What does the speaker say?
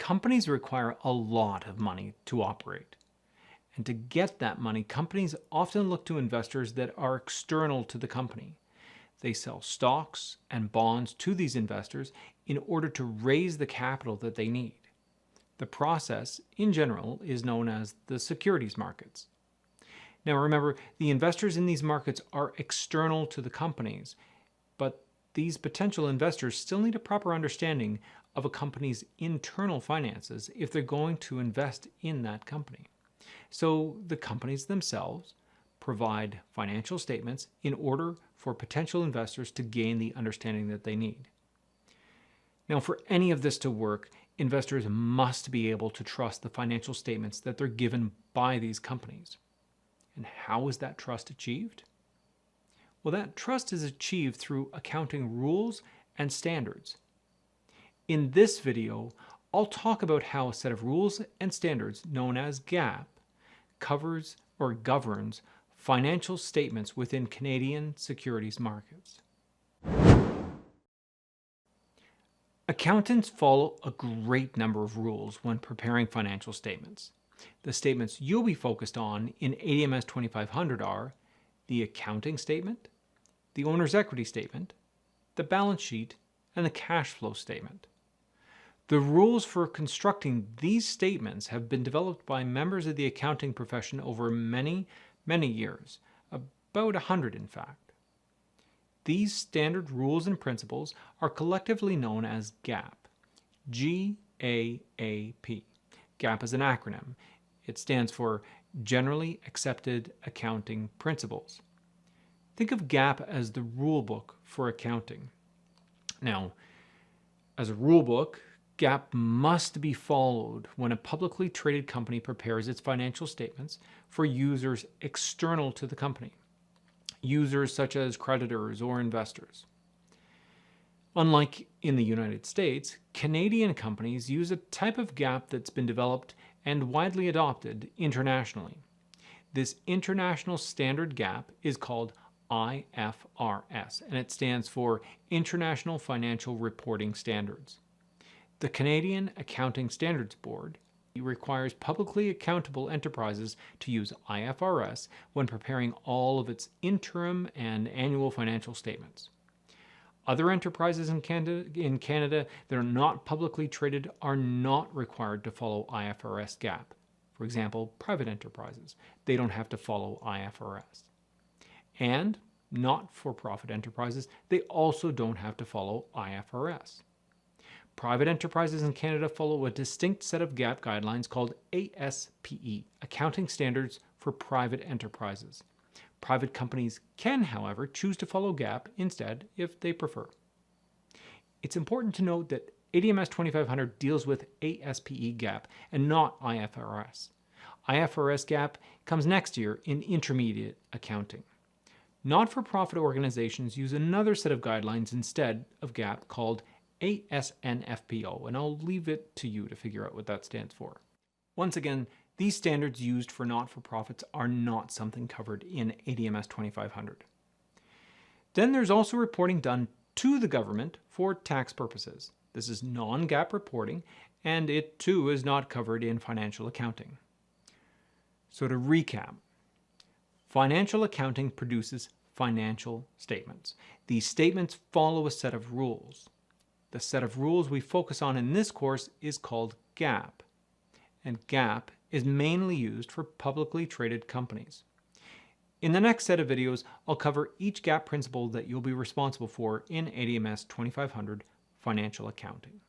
Companies require a lot of money to operate. And to get that money, companies often look to investors that are external to the company. They sell stocks and bonds to these investors in order to raise the capital that they need. The process, in general, is known as the securities markets. Now remember, the investors in these markets are external to the companies, but these potential investors still need a proper understanding of a company's internal finances if they're going to invest in that company. So the companies themselves provide financial statements in order for potential investors to gain the understanding that they need. Now, for any of this to work, investors must be able to trust the financial statements that they're given by these companies. And how is that trust achieved? Well, that trust is achieved through accounting rules and standards. In this video, I'll talk about how a set of rules and standards known as GAAP covers or governs financial statements within Canadian securities markets. Accountants follow a great number of rules when preparing financial statements. The statements you'll be focused on in ADMS 2500 are the accounting statement, the owner's equity statement, the balance sheet, and the cash flow statement. The rules for constructing these statements have been developed by members of the accounting profession over many years, about 100 in fact. These standard rules and principles are collectively known as GAAP, G-A-A-P. GAAP is an acronym. It stands for Generally Accepted Accounting Principles. Think of GAAP as the rule book for accounting. Now, as a rule book, GAAP must be followed when a publicly traded company prepares its financial statements for users external to the company, users such as creditors or investors. Unlike in the United States, Canadian companies use a type of GAAP that's been developed and widely adopted internationally. This international standard GAAP is called IFRS, and it stands for International Financial Reporting Standards. The Canadian Accounting Standards Board requires publicly accountable enterprises to use IFRS when preparing all of its interim and annual financial statements. Other enterprises in Canada that are not publicly traded are not required to follow IFRS GAAP. For example, private enterprises, they don't have to follow IFRS. And not-for-profit enterprises, they also don't have to follow IFRS. Private enterprises in Canada follow a distinct set of GAAP guidelines called ASPE, Accounting Standards for Private Enterprises. Private companies can, however, choose to follow GAAP instead if they prefer. It's important to note that ADMS 2500 deals with ASPE GAAP and not IFRS. IFRS GAAP comes next year in intermediate accounting. Not-for-profit organizations use another set of guidelines instead of GAAP called ASNFPO, and I'll leave it to you to figure out what that stands for. Once again, these standards used for not-for-profits are not something covered in ADMS 2500. Then there's also reporting done to the government for tax purposes. This is non-GAAP reporting, and it too is not covered in financial accounting. So to recap, financial accounting produces financial statements. These statements follow a set of rules. The set of rules we focus on in this course is called GAAP, and GAAP is mainly used for publicly traded companies. In the next set of videos, I'll cover each GAAP principle that you'll be responsible for in ADMS 2500 financial accounting.